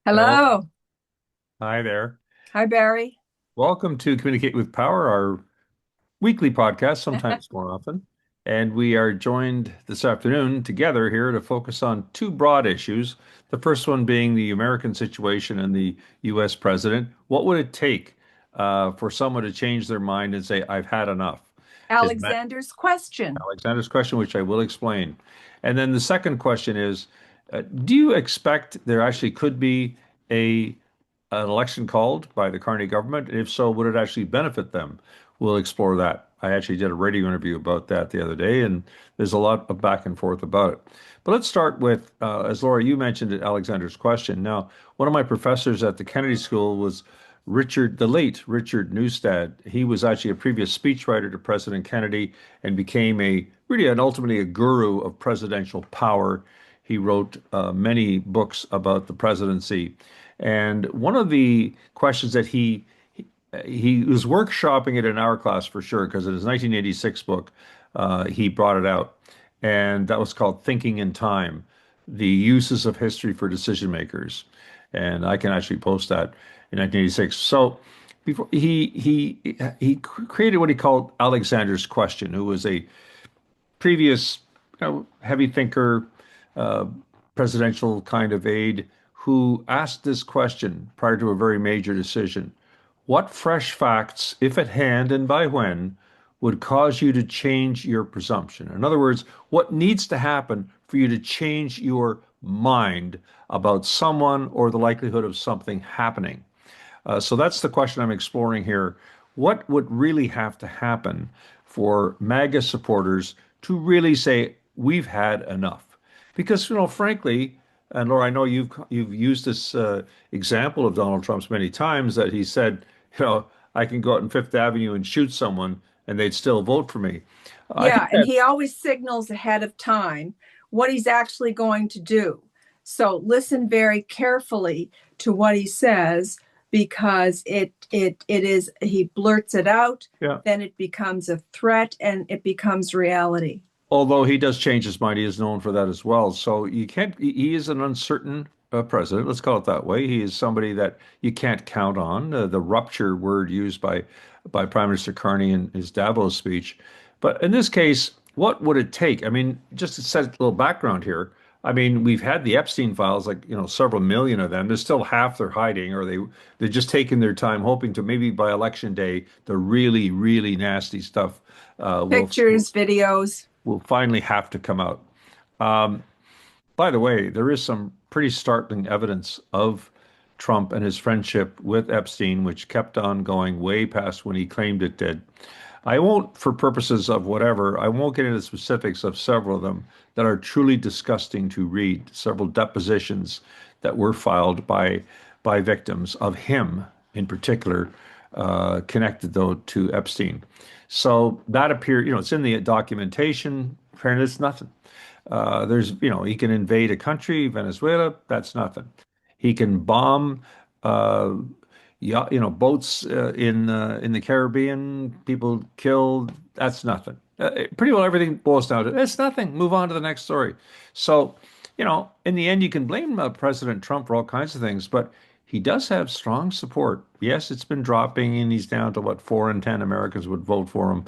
Hello. Hello. Hi there. Hi, Barry. Welcome to Communicate with Power, our weekly podcast, sometimes more often. And we are joined this afternoon together here to focus on two broad issues. The first one being the American situation and the U.S. president. What would it take for someone to change their mind and say, I've had enough? Is Matt Alexander's question. Alexander's question, which I will explain. And then the second question is, do you expect there actually could be a an election called by the Carney government? If so, would it actually benefit them? We'll explore that. I actually did a radio interview about that the other day, and there's a lot of back and forth about it. But let's start with, as Laura, you mentioned Alexander's question. Now, one of my professors at the Kennedy School was the late Richard Neustadt. He was actually a previous speechwriter to President Kennedy and became a really and ultimately a guru of presidential power. He wrote many books about the presidency. And one of the questions that he was workshopping it in our class for sure, because in his 1986 book, he brought it out. And that was called Thinking in Time, the Uses of History for Decision Makers. And I can actually post that in 1986. So before he created what he called Alexander's question, who was a previous, heavy thinker, uh, presidential kind of aide, who asked this question prior to a very major decision. What fresh facts, if at hand and by when, would cause you to change your presumption? In other words, what needs to happen for you to change your mind about someone or the likelihood of something happening? So that's the question I'm exploring here. What would really have to happen for MAGA supporters to really say, we've had enough? Because, frankly, and Laura, I know you've used this example of Donald Trump's many times that he said, I can go out on Fifth Avenue and shoot someone and they'd still vote for me. I think Yeah, and he always signals ahead of time what he's actually going to do. So listen very carefully to what he says because it is he blurts it out, yeah. then it becomes a threat and it becomes reality. Although he does change his mind, he is known for that as well. So you can't, he is an uncertain president, let's call it that way. He is somebody that you can't count on. The rupture word used by Prime Minister Carney in his Davos speech. But in this case, what would it take? I mean, just to set a little background here, I mean, we've had the Epstein files, like, several million of them. There's still half they're hiding, or they're just taking their time, hoping to maybe by election day, the really, really nasty stuff Pictures, videos. will finally have to come out. Um, by the way, there is some pretty startling evidence of Trump and his friendship with Epstein, which kept on going way past when he claimed it did. I won't, for purposes of whatever, I won't get into specifics of several of them that are truly disgusting to read. Several depositions that were filed by victims of him in particular, connected though to Epstein. So that appeared, it's in the documentation. Fairness, nothing. He can invade a country, Venezuela, that's nothing. He can bomb, uh, boats in the Caribbean, people killed, that's nothing. Pretty well everything boils down to that's nothing. Move on to the next story. So, in the end, you can blame President Trump for all kinds of things, but he does have strong support. Yes, it's been dropping, and he's down to what 4 in 10 Americans would vote for him.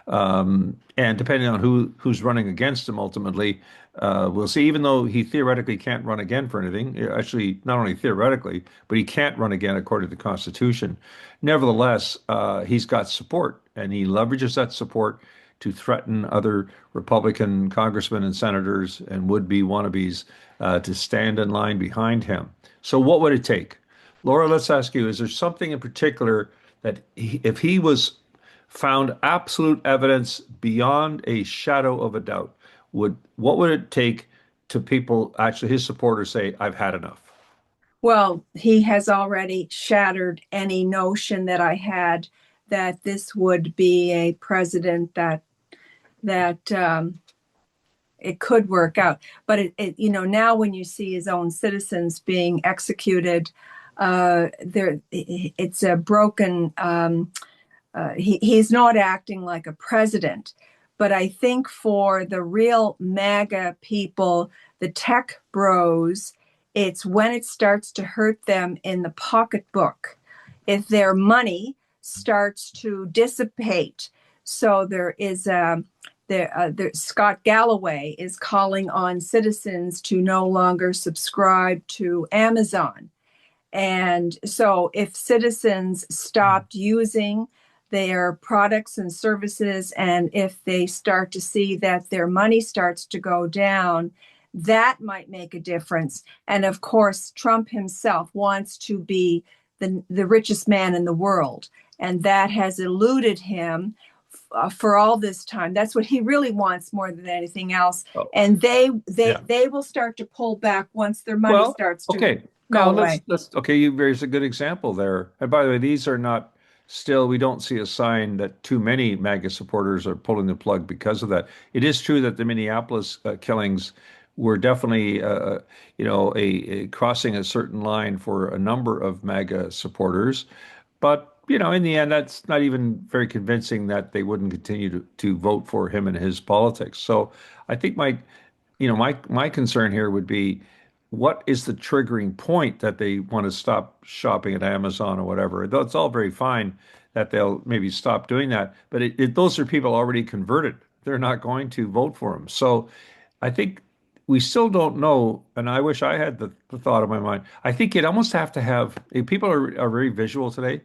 And depending on who's running against him ultimately, we'll see. Even though he theoretically can't run again for anything, actually, not only theoretically, but he can't run again according to the Constitution. Nevertheless, he's got support, and he leverages that support to threaten other Republican congressmen and senators and would-be wannabes to stand in line behind him. So, what would it take? Laura, let's ask you, is there something in particular that if he was found absolute evidence beyond a shadow of a doubt, what would it take to people, actually his supporters, say, I've had enough? Well, he has already shattered any notion that I had that this would be a president that it could work out. But now when you see his own citizens being executed, it's a broken. He's not acting like a president. But I think for the real MAGA people, the tech bros, It's when it starts to hurt them in the pocketbook, if their money starts to dissipate. So there is Scott Galloway is calling on citizens to no longer subscribe to Amazon. And so, if citizens stopped using their products and services, and if they start to see that their money starts to go down, that might make a difference. And of course, Trump himself wants to be the richest man in the world, and that has eluded him for all this time. That's what he really wants more than anything else. Oh, And yeah. they will start to pull back once their money Well, starts to okay, go Colin, away. let's okay, you raised a good example there. And by the way, these are not still, we don't see a sign that too many MAGA supporters are pulling the plug because of that. It is true that the Minneapolis killings were definitely a crossing a certain line for a number of MAGA supporters. But, in the end, that's not even very convincing that they wouldn't continue to vote for him and his politics. So I think my concern here would be what is the triggering point that they want to stop shopping at Amazon or whatever. Though it's all very fine that they'll maybe stop doing that, but those are people already converted. They're not going to vote for him. So I think we still don't know, and I wish I had the thought in my mind. I think you'd almost have to have, if people are very visual today,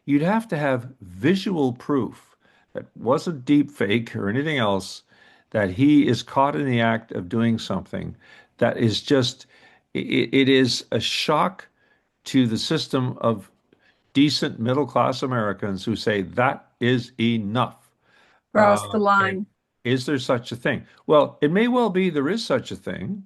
you'd have to have visual proof that wasn't deep fake or anything else, that he is caught in the act of doing something that is just, it is a shock to the system of decent middle class Americans who say that is enough. Cross the Okay. line. Is there such a thing? Well, it may well be there is such a thing.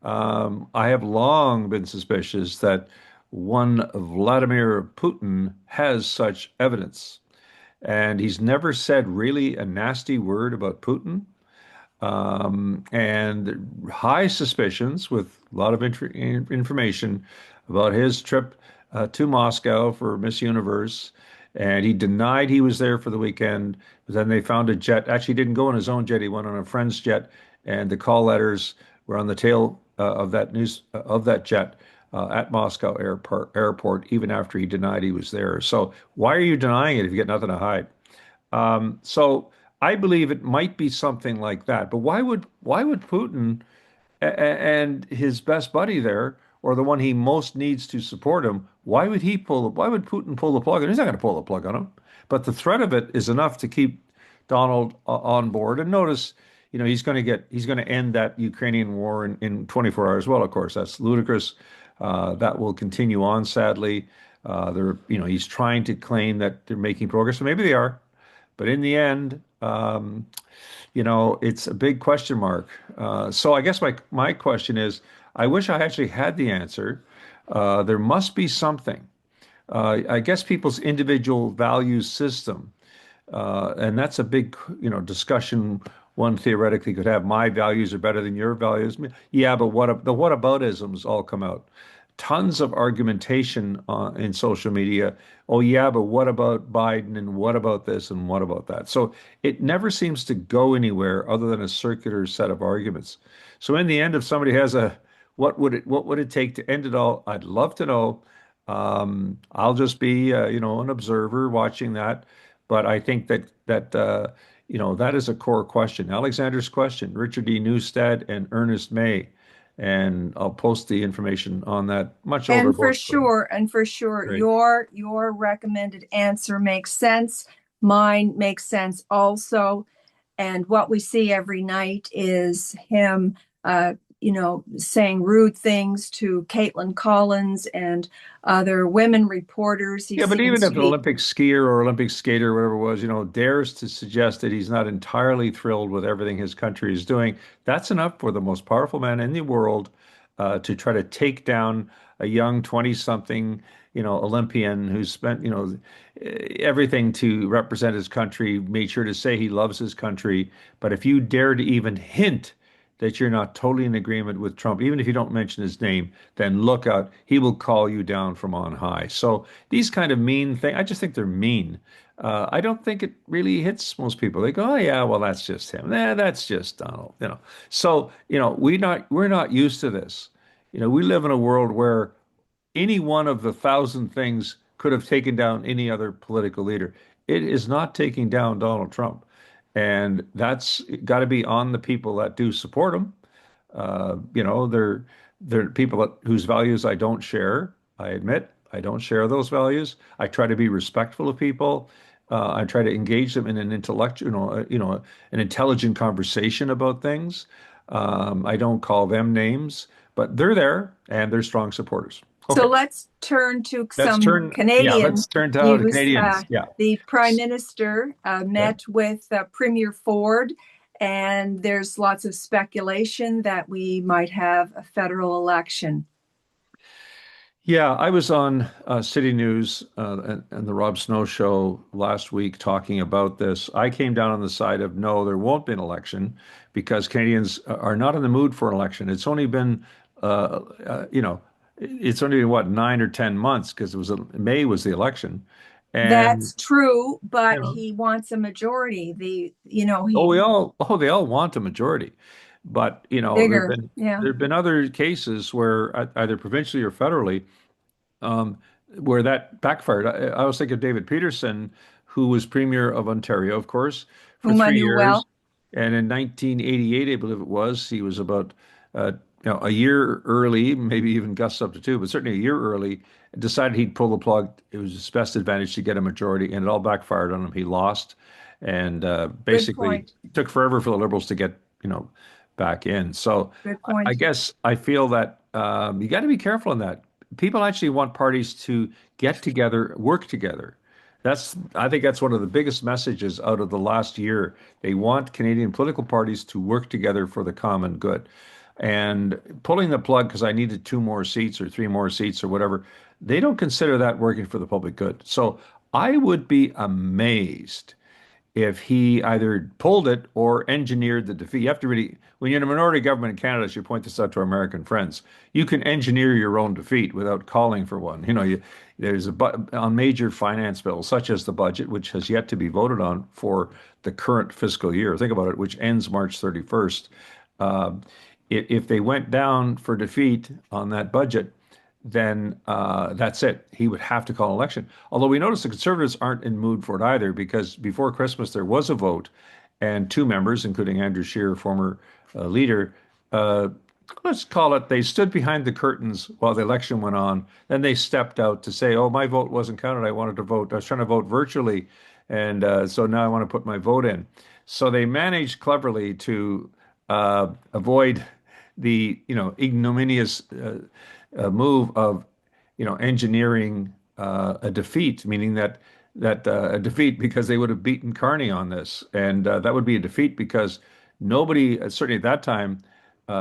I have long been suspicious that one Vladimir Putin has such evidence, and he's never said really a nasty word about Putin. And high suspicions with a lot of information about his trip to Moscow for Miss Universe. And he denied he was there for the weekend. But then they found a jet. Actually, he didn't go on his own jet. He went on a friend's jet. And the call letters were on the tail of that jet at Moscow airport, even after he denied he was there. So why are you denying it if you get nothing to hide? So I believe it might be something like that. But why would Putin and his best buddy there, or the one he most needs to support him, why would Putin pull the plug? And he's not going to pull the plug on him. But the threat of it is enough to keep Donald on board. And notice, he's going to end that Ukrainian war in 24 hours. Well, of course, that's ludicrous. That will continue on, sadly. He's trying to claim that they're making progress, so maybe they are. But in the end, it's a big question mark. So I guess my question is, I wish I actually had the answer. There must be something. I guess people's individual value system, and that's a big, discussion one theoretically could have. My values are better than your values. Yeah, but the whataboutisms all come out. Tons of argumentation in social media. Oh, yeah, but what about Biden and what about this and what about that? So it never seems to go anywhere other than a circular set of arguments. So in the end, if somebody has what would it take to end it all? I'd love to know. I'll just be, an observer watching that. But I think that is a core question. Alexander's question, Richard D. Neustadt and Ernest May. And I'll post the information on that much older book. But And for sure, great. your recommended answer makes sense. Mine makes sense also. And what we see every night is him, saying rude things to Caitlin Collins and other women reporters. He Yeah, but even seems if to an be. Olympic skier or Olympic skater, or whatever it was, dares to suggest that he's not entirely thrilled with everything his country is doing, that's enough for the most powerful man in the world to try to take down a young 20-something, Olympian who's spent, everything to represent his country, made sure to say he loves his country. But if you dare to even hint that you're not totally in agreement with Trump, even if you don't mention his name, then look out. He will call you down from on high. So these kind of mean things, I just think they're mean. I don't think it really hits most people. They go, "Oh yeah, well that's just him. That's just Donald." So we're not used to this. we live in a world where any one of the thousand things could have taken down any other political leader. It is not taking down Donald Trump. And that's got to be on the people that do support him. They're people whose values I don't share. I admit I don't share those values. I try to be respectful of people. I try to engage them in an intellectual, an intelligent conversation about things. I don't call them names, but they're there and they're strong supporters. So Okay, let's turn to some let's Canadian turn to how the news. Canadians. Yeah. The Prime Minister Okay. met with Premier Ford, and there's lots of speculation that we might have a federal election. Yeah, I was on City News and the Rob Snow show last week talking about this. I came down on the side of no, there won't be an election because Canadians are not in the mood for an election. It's only been, it's only been what, 9 or 10 months because May was the election, and That's true, you but know, he wants a majority. He they all want a majority, but bigger. Yeah. there've been other cases where either provincially or federally um, where that backfired. I was thinking of David Peterson, who was Premier of Ontario, of course, for Whom I three knew years. well. And in 1988, I believe it was, he was about uh, a year early, maybe even gusts up to two, but certainly a year early, decided he'd pull the plug. It was his best advantage to get a majority, and it all backfired on him. He lost, and Good basically point. it took forever for the Liberals to get, back in. So Good I point. guess I feel that you got to be careful in that people actually want parties to get together, work together. I think that's one of the biggest messages out of the last year. They want Canadian political parties to work together for the common good. And pulling the plug because I needed two more seats or three more seats or whatever, they don't consider that working for the public good. So I would be amazed if he either pulled it or engineered the defeat. You have to really, when you're in a minority government in Canada, as you point this out to our American friends, you can engineer your own defeat without calling for one. There's on major finance bills, such as the budget, which has yet to be voted on for the current fiscal year. Think about it, which ends March 31st. Uh, if they went down for defeat on that budget, then that's it. He would have to call an election. Although we notice the Conservatives aren't in mood for it either, because before Christmas there was a vote, and two members, including Andrew Scheer, former leader, uh, let's call it, they stood behind the curtains while the election went on. Then they stepped out to say, "Oh, my vote wasn't counted. I wanted to vote. I was trying to vote virtually, and so now I want to put my vote in." So they managed cleverly to avoid the ignominious move of engineering a defeat, meaning that a defeat because they would have beaten Carney on this, and that would be a defeat because nobody, certainly at that time,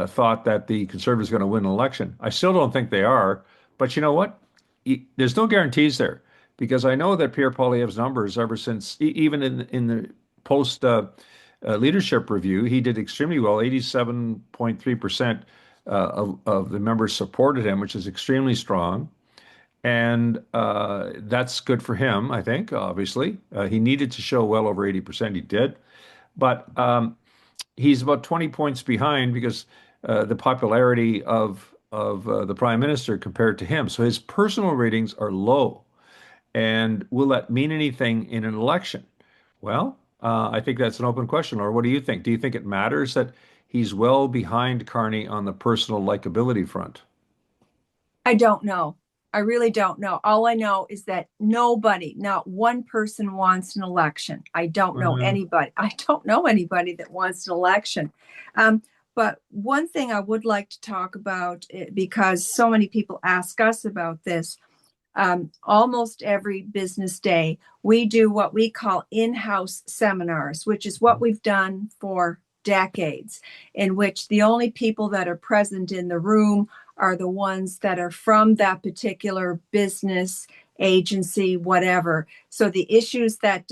thought that the Conservatives were going to win an election. I still don't think they are, but you know what? There's no guarantees there because I know that Pierre Poilievre's numbers ever since, even in the post leadership review, he did extremely well, 87.3% of the members supported him, which is extremely strong. And that's good for him, I think, obviously. He needed to show well over 80%. He did. But he's about 20 points behind because the popularity of the prime minister compared to him. So his personal ratings are low. And will that mean anything in an election? Well, I think that's an open question. Or what do you think? Do you think it matters that he's well behind Carney on the personal likability front? I don't know. I really don't know. All I know is that nobody, not one person wants an election. I don't know Uh, anybody. I don't know anybody that wants an election. Um, but one thing I would like to talk about, because so many people ask us about this, almost every business day, we do what we call in-house seminars, which is what we've done for decades, in which the only people that are present in the room are the ones that are from that particular business, agency, whatever. So the issues that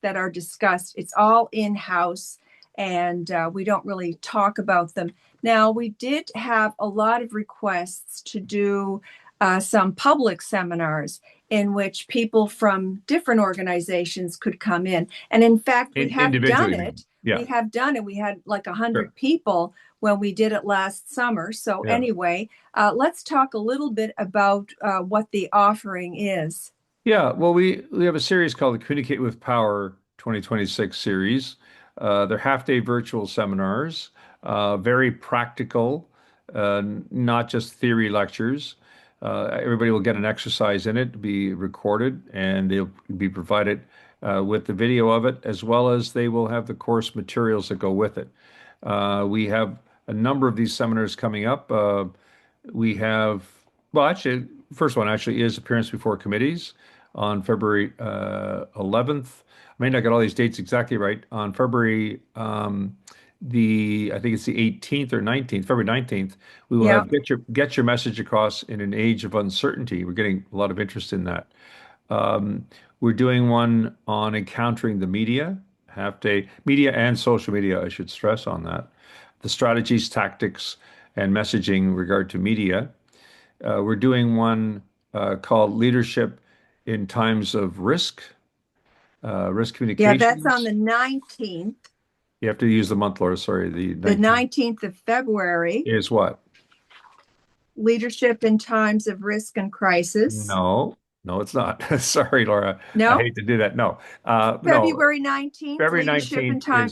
are discussed, it's all in-house, and we don't really talk about them. Now, we did have a lot of requests to do some public seminars in which people from different organizations could come in. And in fact, we have done Individually, it. Yeah, we have done it. We had like a sure. hundred people when we did it last summer. So Yeah. anyway, let's talk a little bit about what the offering is. Yeah, well, we have a series called the Communicate with Power 2026 series. They're half-day virtual seminars, very practical, not just theory lectures. Everybody will get an exercise in it, be recorded, and they'll be provided with the video of it, as well as they will have the course materials that go with it. We have a number of these seminars coming up. We have, well, actually, first one actually is appearance before committees on February 11th. I may not get all these dates exactly right. On February, I think it's the 18th or 19th, February 19th, we will Yeah, have get your message across in an age of uncertainty. We're getting a lot of interest in that. Um, we're doing one on encountering the media, half day media and social media, I should stress on that. The strategies, tactics, and messaging in regard to media. We're doing one called Leadership in Times of Risk yeah, that's on Communications. the 19th, You have to use the month, Laura. Sorry, the the 19th 19th of February, is what? leadership in times of risk and crisis. No, no, it's not. Sorry, Laura. I No, hate to do that. No, no. February 19th, February leadership in 19th time.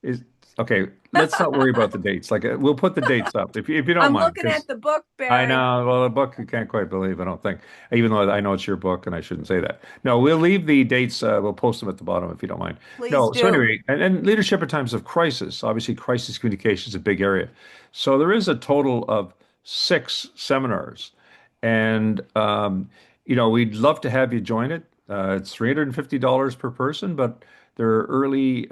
is okay. Let's not worry about the dates. Like we'll put the dates up if you don't I'm mind, looking at because the book, I Barry. know. Well, a book you can't quite believe, I don't think. Even though I know it's your book and I shouldn't say that. No, we'll leave the dates. We'll post them at the bottom if you don't mind. Please No, so do. anyway, and leadership at times of crisis. Obviously, crisis communication is a big area. So there is a total of 6 seminars. And, we'd love to have you join it. It's $350 per person, but there are early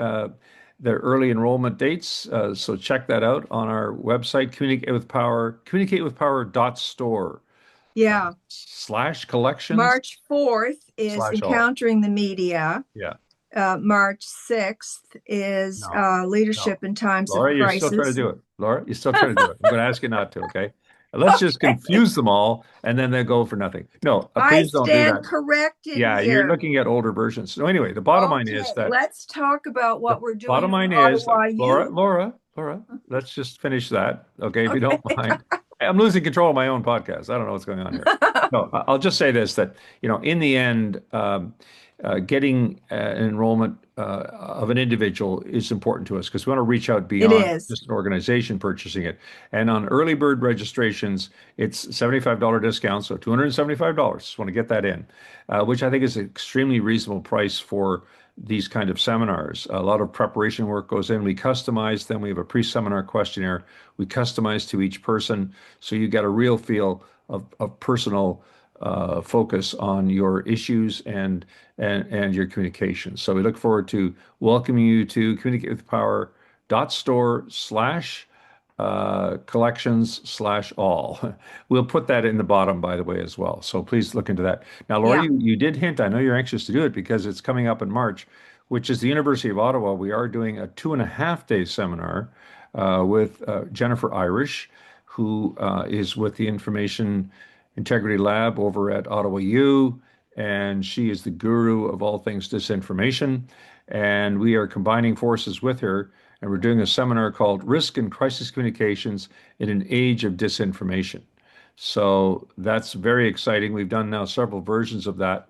enrollment dates. So check that out on our website, Communicate with Power, communicatewithpower.store Yeah. slash collections March 4th is slash all. encountering the media. Yeah. March 6th is No, no. leadership in times of Laura, you're still trying to crisis. do it. Laura, you're still trying to do it. I'm going to ask you not to, okay? Let's just Okay. confuse them all and then they go for nothing. No, I please don't do stand that. corrected Yeah, you're here. looking at older versions. So anyway, the bottom line is Okay, that let's talk about the what we're doing bottom for line is that Ottawa Laura, Youth. Laura, Laura, let's just finish that, okay, if you don't Okay. mind. I'm losing control of my own podcast. I don't know what's going on here. No, I'll just say this, that, in the end, getting an enrollment of an individual is important to us because we want to reach out It beyond is. just an organization purchasing it. And on early bird registrations, it's $75 discount, so $275. Just want to get that in, which I think is an extremely reasonable price for these kind of seminars. A lot of preparation work goes in. We customize them. We have a pre-seminar questionnaire. We customize to each person, so you get a real feel of personal focus on your issues and your communication. So we look forward to welcoming you to Communicate with Power .store slash collections slash all. We'll put that in the bottom, by the way, as well. So please look into that. Now, Laura, Yeah. you did hint, I know you're anxious to do it because it's coming up in March, which is the University of Ottawa. We are doing a 2.5 day seminar with Jennifer Irish, who is with the Information Integrity Lab over at Ottawa U, and she is the guru of all things disinformation. And we are combining forces with her, and we're doing a seminar called Risk and Crisis Communications in an Age of Disinformation. So that's very exciting. We've done now several versions of that.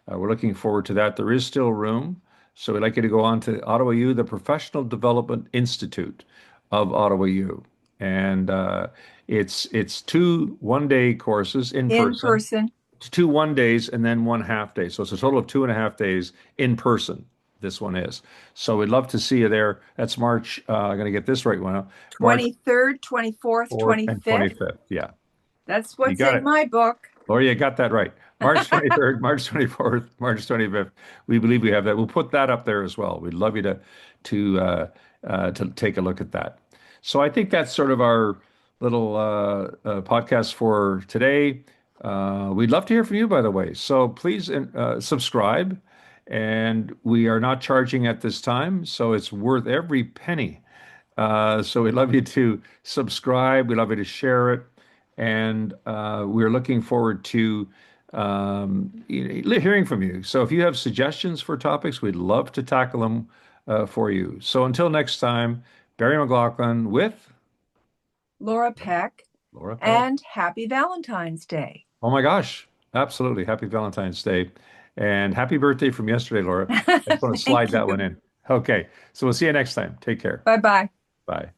We're looking forward to that. There is still room. So we'd like you to go on to Ottawa U, the Professional Development Institute of Ottawa U. And it's 2 1 day courses in In person, person. 2 1 days, and then 1 half day. So it's a total of 2.5 days in person. This one is. So we'd love to see you there. That's March. I'm going to get this right one out. March 23rd, 24th, 4th and 25th. 25th. Yeah, That's you what's got in it. my book. Laura, you got that right. March 23rd, March 24th, March 25th. We believe we have that. We'll put that up there as well. We'd love you to take a look at that. So I think that's sort of our little podcast for today. We'd love to hear from you, by the way. So please subscribe. And we are not charging at this time, so it's worth every penny. So we'd love you to subscribe. We'd love you to share it. And we're looking forward to hearing from you. So if you have suggestions for topics, we'd love to tackle them for you. So until next time, Barry McLaughlin with Laura Peck, Laura Peck. and happy Valentine's Day. Oh my gosh, absolutely. Happy Valentine's Day. And happy birthday from yesterday, Laura. I just want to Thank slide that one you. in. Okay, so we'll see you next time. Take care. Bye bye. Bye.